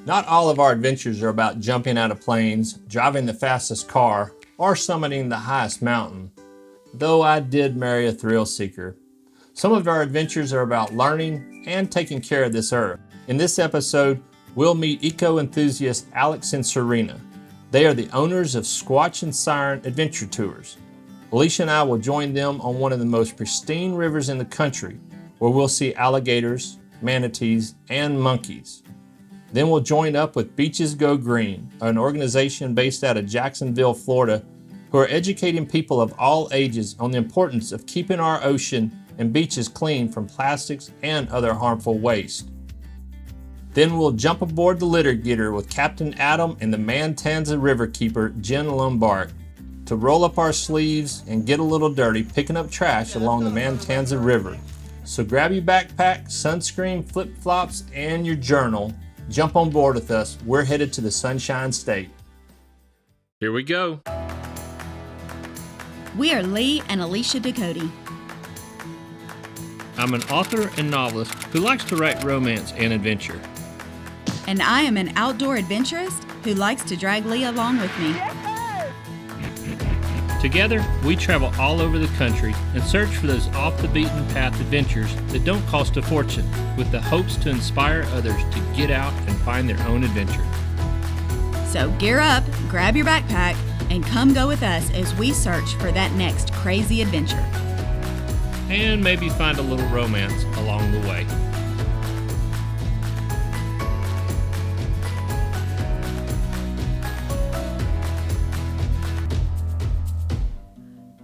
Not all of our adventures are about jumping out of planes, driving the fastest car, or summiting the highest mountain, though I did marry a thrill seeker. Some of our adventures are about learning and taking care of this earth. In this episode, we'll meet eco-enthusiast Alex and Serena. They are the owners of Sasquatch and Siren Adventure Tours. Alicia and I will join them on one of the most pristine rivers in the country, where we'll see alligators, manatees, and monkeys. Then we'll join up with Beaches Go Green, an organization based out of Jacksonville, Florida, who are educating people of all ages on the importance of keeping our ocean and beaches clean from plastics and other harmful waste. Then we'll jump aboard the Litter Getter with Captain Adam and the Mantanza River Keeper, Jen Lombard, to roll up our sleeves and get a little dirty picking up trash along the Mantanza River. So grab your backpack, sunscreen, flip-flops, and your journal. Jump on board with us. We're headed to the Sunshine State. Here we go. We are Lee and Alicia Ducote. I'm an author and novelist who likes to write romance and adventure. And I am an outdoor adventurist who likes to drag Lee along with me. Together, we travel all over the country and search for those off-the-beaten-path adventures that don't cost a fortune, with the hopes to inspire others to get out and find their own adventure. So gear up, grab your backpack, and come go with us as we search for that next crazy adventure. And maybe find a little romance along the way.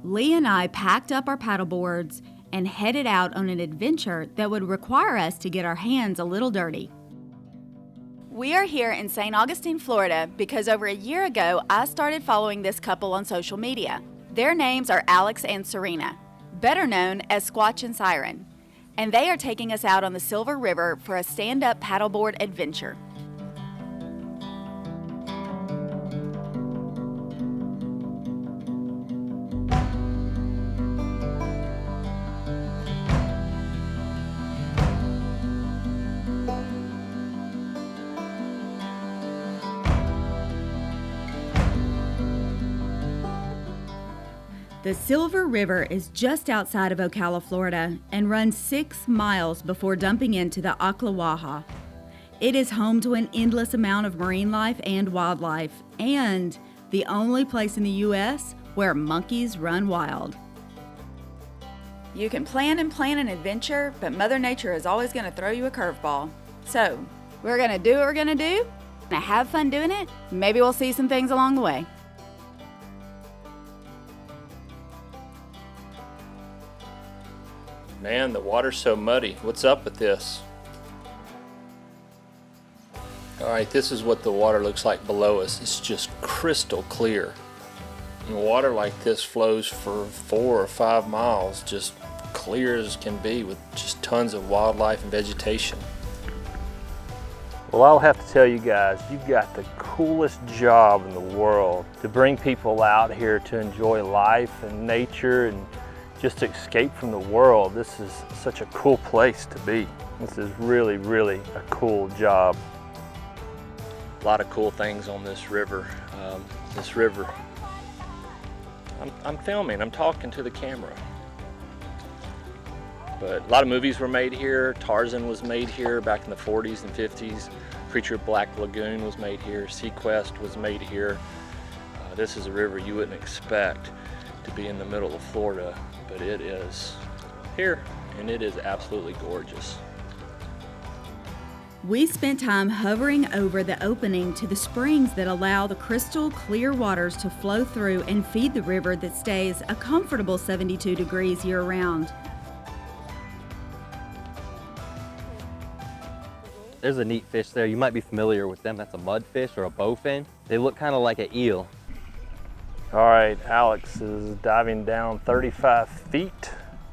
Lee and I packed up our paddleboards and headed out on an adventure that would require us to get our hands a little dirty. We are here in St. Augustine, Florida, because over a year ago, I started following this couple on social media. Their names are Alex and Serena, better known as Sasquatch and Siren, and they are taking us out on the Silver River for a stand-up paddleboard adventure. The Silver River is just outside of Ocala, Florida, and runs 6 miles before dumping into the Ocklawaha. It is home to an endless amount of marine life and wildlife, and the only place in the U.S. where monkeys run wild. You can plan and plan an adventure, but Mother Nature is always going to throw you a curveball. So, we're going to do what we're going to do, and have fun doing it. Maybe we'll see some things along the way. Man, the water's so muddy. What's up with this? Alright, this is what the water looks like below us. It's just crystal clear. And water like this flows for 4 or 5 miles, just clear as can be, with just tons of wildlife and vegetation. Well, I'll have to tell you guys, you've got the coolest job in the world to bring people out here to enjoy life and nature and just to escape from the world. This is such a cool place to be. This is really, really a cool job. A lot of cool things on this river. I'm filming, I'm talking to the camera. But a lot of movies were made here. Tarzan was made here back in the 40s and 50s. Creature of Black Lagoon was made here. Sequest was made here. This is a river you wouldn't expect to be in the middle of Florida, but it is here, and it is absolutely gorgeous. We spent time hovering over the opening to the springs that allow the crystal clear waters to flow through and feed the river that stays a comfortable 72 degrees year-round. There's a neat fish there. You might be familiar with them. That's a mudfish or a bowfin. They look kind of like an eel. All right, Alex is diving down 35 feet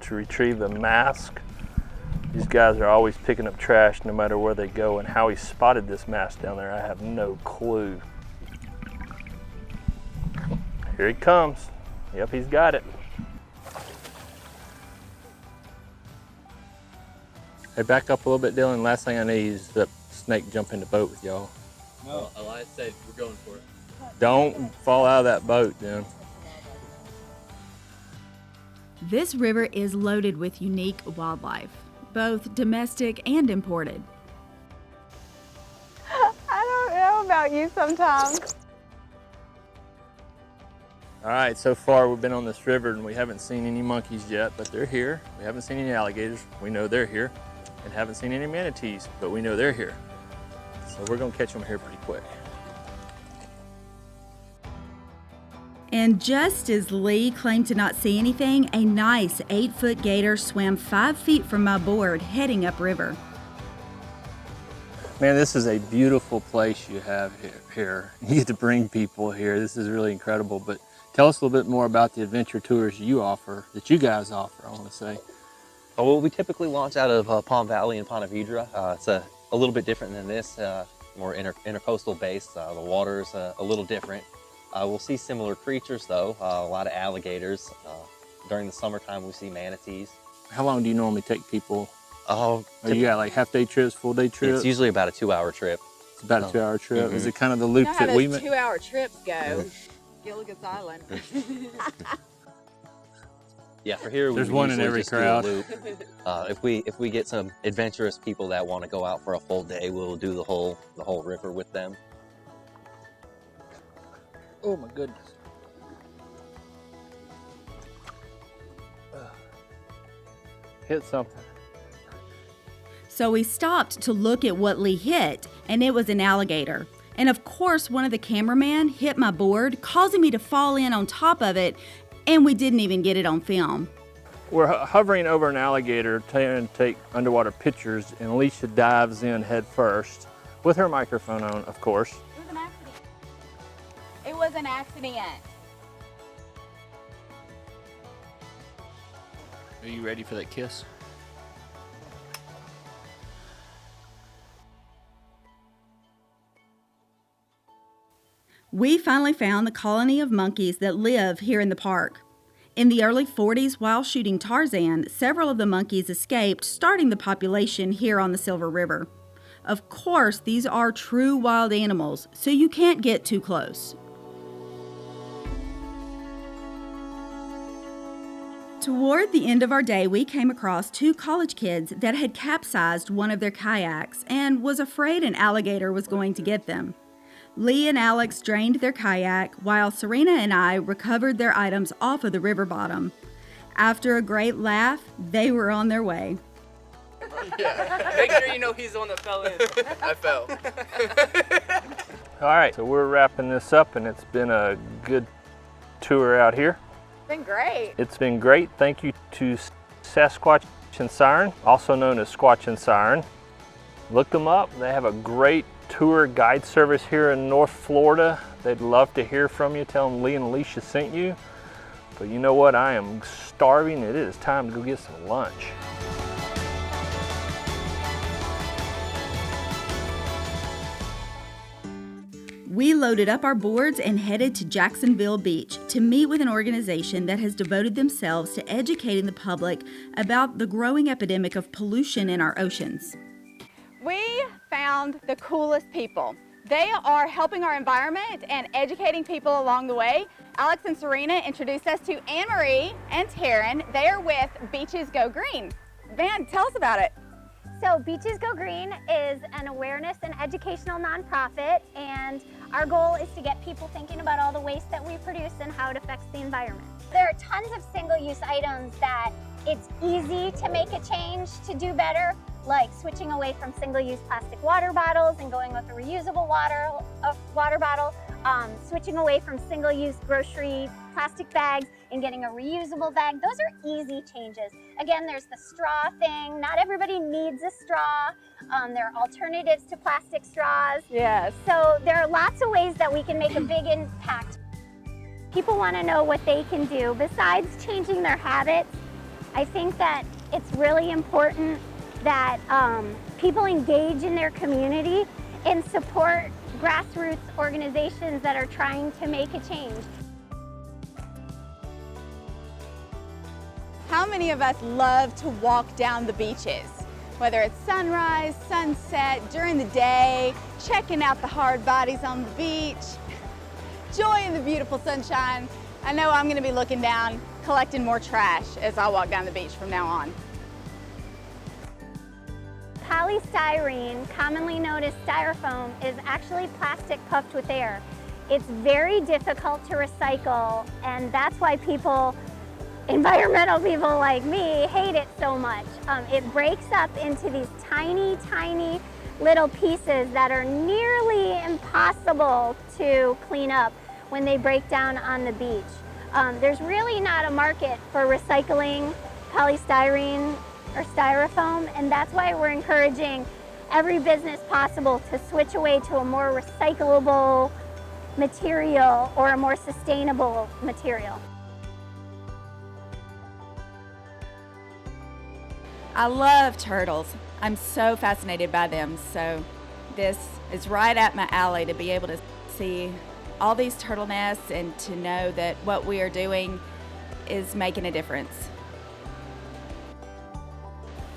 to retrieve the mask. These guys are always picking up trash no matter where they go, and how he spotted this mask down there, I have no clue. Here he comes. Yep, he's got it. Hey, back up a little bit, Dylan. Last thing I need is the snake jump in the boat with y'all. Well, Elias said we're going for it. Don't fall out of that boat, then. This river is loaded with unique wildlife, both domestic and imported. I don't know about you sometimes. All right, so far we've been on this river and we haven't seen any monkeys yet, but they're here. We haven't seen any alligators. We know they're here. And haven't seen any manatees, but we know they're here. So we're gonna catch them here pretty quick. And just as Lee claimed to not see anything, a nice 8-foot gator swam 5 feet from my board heading upriver. Man, this is a beautiful place you have here. You get to bring people here. This is really incredible, but tell us a little bit more about the adventure tours you offer, that you guys offer, I wanna say. Well, we typically launch out of Palm Valley and Ponte Vedra. It's a little bit different than this, more intercoastal based. The water's a little different. We'll see similar creatures though, a lot of alligators. During the summertime, we see manatees. How long do you normally take people? Oh, Or you got like half-day trips, full-day trips? it's usually about a 2-hour trip. It's about a 2-hour trip. Is it kind of the loop You know how that we those made? 2-hour trips go. Gilligan's Island. Yeah, for here There's we one in usually every just do a crowd. loop. If we get some adventurous people that want to go out for a full day, we'll do the whole river with them. Oh my goodness. Hit something. So we stopped to look at what Lee hit, and it was an alligator. And of course, one of the cameramen hit my board, causing me to fall in on top of it, and we didn't even get it on film. We're hovering over an alligator trying to take underwater pictures, and Alicia dives in head first with her microphone on, of course. It was an accident. It was an accident. Are you ready for that kiss? We finally found the colony of monkeys that live here in the park. In the early 40s, while shooting Tarzan, several of the monkeys escaped, starting the population here on the Silver River. Of course, these are true wild animals, so you can't get too close. Toward the end of our day, we came across 2 college kids that had capsized one of their kayaks and was afraid an alligator was going to get them. Lee and Alex drained their kayak while Serena and I recovered their items off of the river bottom. After a great laugh, they were on their way. Yeah. Make sure you know he's the one that fell in. I fell. All right, so we're wrapping this up, and it's been a good tour out here. It's been great. It's been great. Thank you to Sasquatch and Siren, also known as Squatch and Siren. Look them up. They have a great tour guide service here in North Florida. They'd love to hear from you. Tell them Lee and Alicia sent you. But you know what? I am starving. It is time to go get some lunch. We loaded up our boards and headed to Jacksonville Beach to meet with an organization that has devoted themselves to educating the public about the growing epidemic of pollution in our oceans. We found the coolest people. They are helping our environment and educating people along the way. Alex and Serena introduced us to Anne-Marie and Taryn. They are with Beaches Go Green. Van, tell us about it. So Beaches Go Green is an awareness and educational nonprofit, and our goal is to get people thinking about all the waste that we produce and how it affects the environment. There are tons of single-use items that it's easy to make a change to do better, like switching away from single-use plastic water bottles and going with a reusable water bottle, switching away from single-use grocery plastic bags and getting a reusable bag. Those are easy changes. Again, there's the straw thing. Not everybody needs a straw. There are alternatives to plastic straws. Yes. So there are lots of ways that we can make a big impact. People want to know what they can do besides changing their habits. I think that it's really important that people engage in their community and support grassroots organizations that are trying to make a change. How many of us love to walk down the beaches? Whether it's sunrise, sunset, during the day, checking out the hard bodies on the beach, enjoying the beautiful sunshine, I know I'm gonna be looking down, collecting more trash as I walk down the beach from now on. Polystyrene, commonly known as styrofoam, is actually plastic puffed with air. It's very difficult to recycle, and that's why environmental people like me, hate it so much. It breaks up into these tiny, tiny little pieces that are nearly impossible to clean up when they break down on the beach. There's really not a market for recycling polystyrene or styrofoam, and that's why we're encouraging every business possible to switch away to a more recyclable material or a more sustainable material. I love turtles. I'm so fascinated by them. So this is right at my alley to be able to see all these turtle nests and to know that what we are doing is making a difference.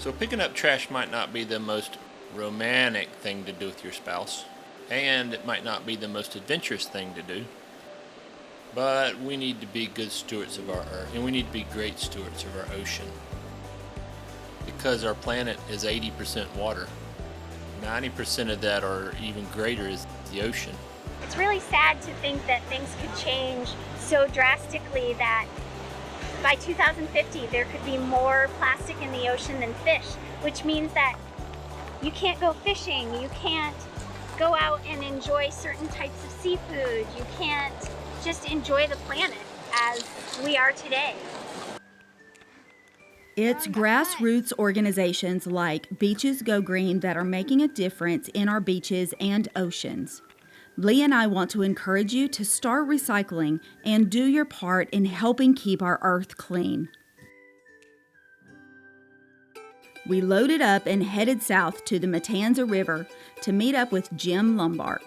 So picking up trash might not be the most romantic thing to do with your spouse, and it might not be the most adventurous thing to do, but we need to be good stewards of our earth, and we need to be great stewards of our ocean. Because our planet is 80% water. 90% of that, or even greater, is the ocean. It's really sad to think that things could change so drastically that by 2050 there could be more plastic in the ocean than fish, which means that you can't go fishing, you can't go out and enjoy certain types of seafood, you can't just enjoy the planet as we are today. It's grassroots organizations like Beaches Go Green that are making a difference in our beaches and oceans. Lee and I want to encourage you to start recycling and do your part in helping keep our earth clean. We loaded up and headed south to the Matanza River to meet up with Jim Lumbark.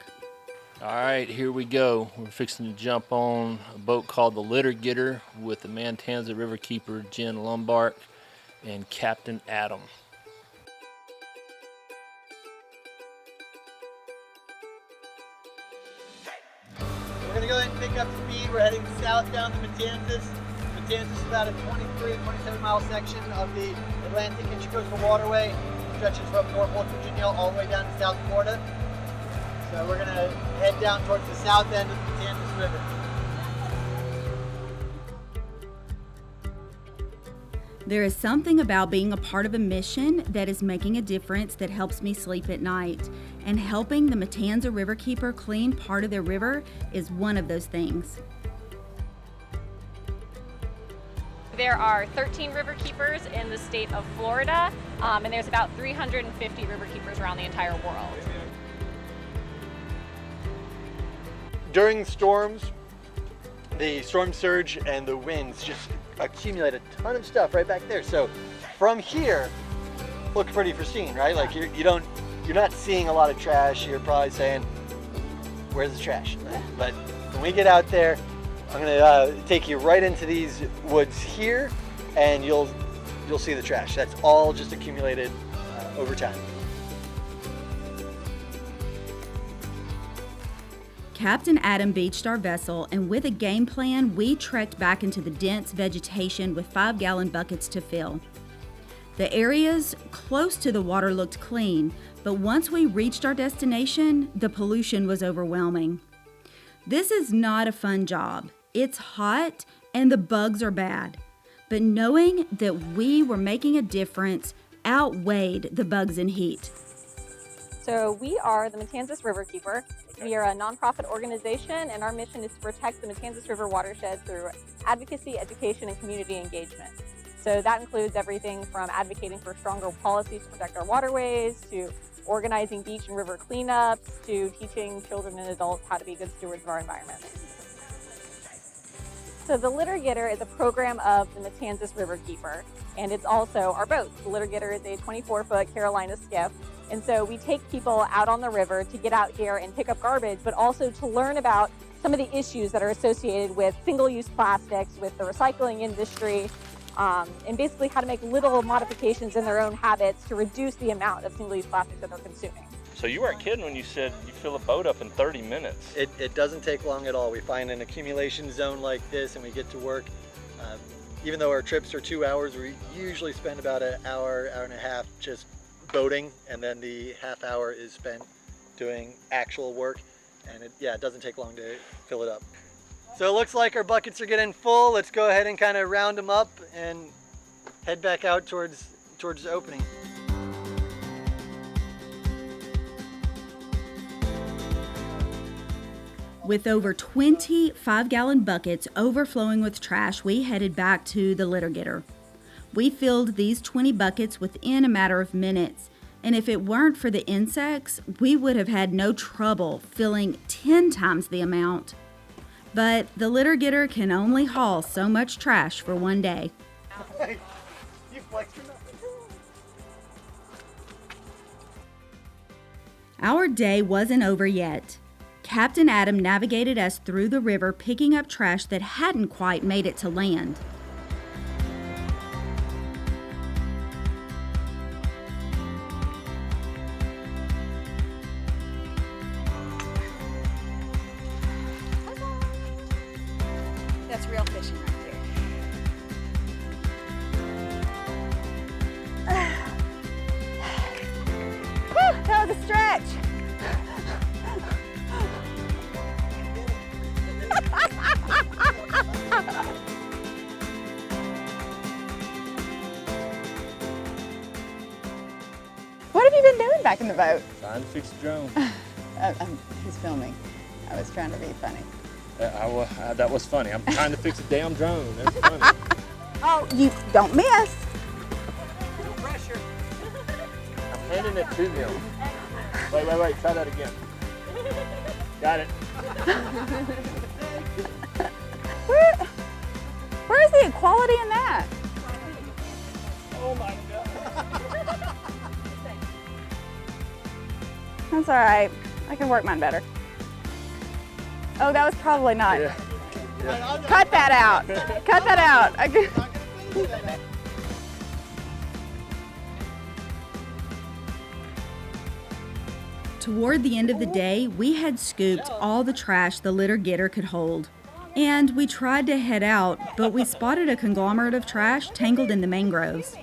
All right, here we go. We're fixing to jump on a boat called the Litter Getter with the Matanza River Keeper, Jim Lumbark, and Captain Adam. We're going to go ahead and pick up speed. We're heading south down the Matanzas. Matanzas is about a 27 mile section of the Atlantic Intracoastal Waterway. It stretches from Norfolk, Virginia all the way down to South Florida. So we're going to head down towards the south end of the Matanzas River. There is something about being a part of a mission that is making a difference that helps me sleep at night. And helping the Matanza Riverkeeper clean part of their river is one of those things. There are 13 riverkeepers in the state of Florida, and there's about 350 riverkeepers around the entire world. During storms, the storm surge and the winds just accumulate a ton of stuff right back there. So from here, look pretty pristine, right? Like you're not seeing a lot of trash. You're probably saying, "Where's the trash?" But when we get out there, I'm gonna take you right into these woods here, and you'll see the trash. That's all just accumulated over time. Captain Adam beached our vessel, and with a game plan, we trekked back into the dense vegetation with 5-gallon buckets to fill. The areas close to the water looked clean, but once we reached our destination, the pollution was overwhelming. This is not a fun job. It's hot and the bugs are bad. But knowing that we were making a difference outweighed the bugs and heat. So we are the Matanzas Riverkeeper. We are a nonprofit organization, and our mission is to protect the Matanzas River watershed through advocacy, education, and community engagement. So that includes everything from advocating for stronger policies to protect our waterways, to organizing beach and river cleanups, to teaching children and adults how to be good stewards of our environment. So the Litter Getter is a program of the Matanzas Riverkeeper, and it's also our boat. The Litter Getter is a 24-foot Carolina skiff. And so we take people out on the river to get out here and pick up garbage, but also to learn about some of the issues that are associated with single-use plastics, with the recycling industry, and basically how to make little modifications in their own habits to reduce the amount of single-use plastic that they're consuming. So you weren't kidding when you said you fill a boat up in 30 minutes. It doesn't take long at all. We find an accumulation zone like this and we get to work. Even though our trips are 2 hours, we usually spend about an hour, hour and a half just boating, and then the half hour is spent doing actual work. And it doesn't take long to fill it up. So it looks like our buckets are getting full. Let's go ahead and kind of round them up and head back out towards the opening. With over 20 5-gallon buckets overflowing with trash, we headed back to the litter getter. We filled these 20 buckets within a matter of minutes, and if it weren't for the insects, we would have had no trouble filling 10 times the amount. But the litter getter can only haul so much trash for one day. You flexed or nothing. Our day wasn't over yet. Captain Adam navigated us through the river, picking up trash that hadn't quite made it to land. That's real fishing right there. Whew, that was a stretch. What have you been doing back in the boat? Trying to fix the drone. He's filming. I was trying to be funny. That was funny. I'm trying to fix a damn drone. That's funny. Oh, you don't miss. No pressure. I'm handing it to them. Wait. Try that again. Got it. Where's the equality in that? Oh my God. That's all right. I can work mine better. Oh, that was probably not. Yeah. Cut that out. Cut that out. Toward the end of the day, we had scooped all the trash the litter getter could hold. And we tried to head out, but we spotted a conglomerate of trash tangled in the mangroves.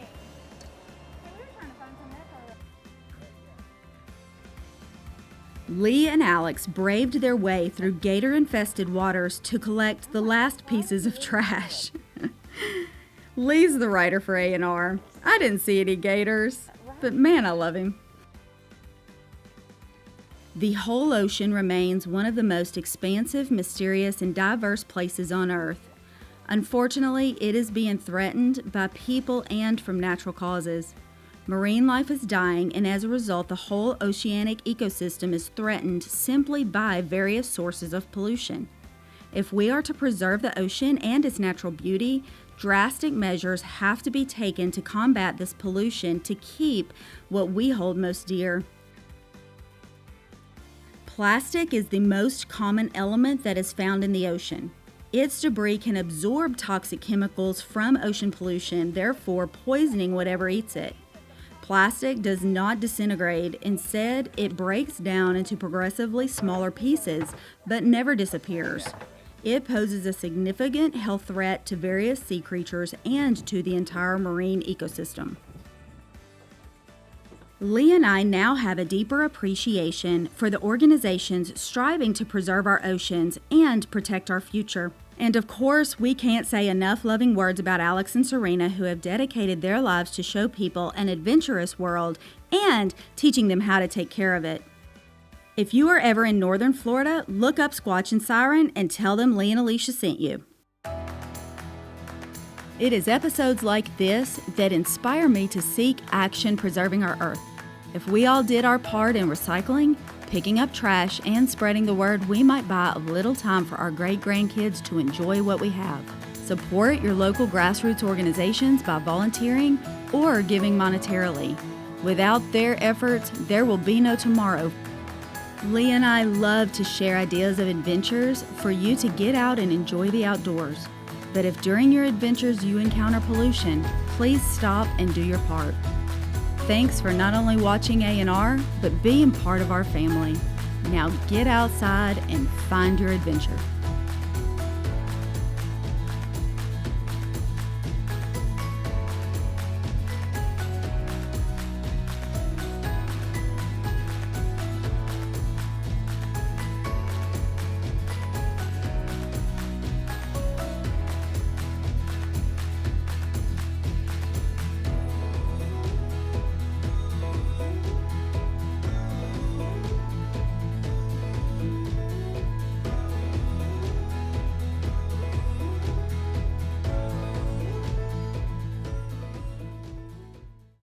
Lee and Alex braved their way through gator-infested waters to collect the last pieces of trash. Lee's the writer for A&R. I didn't see any gators, but man, I love him. The whole ocean remains one of the most expansive, mysterious, and diverse places on Earth. Unfortunately, it is being threatened by people and from natural causes. Marine life is dying, and as a result, the whole oceanic ecosystem is threatened simply by various sources of pollution. If we are to preserve the ocean and its natural beauty, drastic measures have to be taken to combat this pollution to keep what we hold most dear. Plastic is the most common element that is found in the ocean. Its debris can absorb toxic chemicals from ocean pollution, therefore poisoning whatever eats it. Plastic does not disintegrate. Instead, it breaks down into progressively smaller pieces, but never disappears. It poses a significant health threat to various sea creatures and to the entire marine ecosystem. Lee and I now have a deeper appreciation for the organizations striving to preserve our oceans and protect our future. And of course, we can't say enough loving words about Alex and Serena, who have dedicated their lives to show people an adventurous world and teaching them how to take care of it. If you are ever in northern Florida, look up Squatch and Siren and tell them Lee and Alicia sent you. It is episodes like this that inspire me to seek action preserving our Earth. If we all did our part in recycling, picking up trash, and spreading the word, we might buy a little time for our great-grandkids to enjoy what we have. Support your local grassroots organizations by volunteering or giving monetarily. Without their efforts, there will be no tomorrow. Lee and I love to share ideas of adventures for you to get out and enjoy the outdoors. But if during your adventures you encounter pollution, please stop and do your part. Thanks for not only watching A&R, but being part of our family. Now get outside and find your adventure.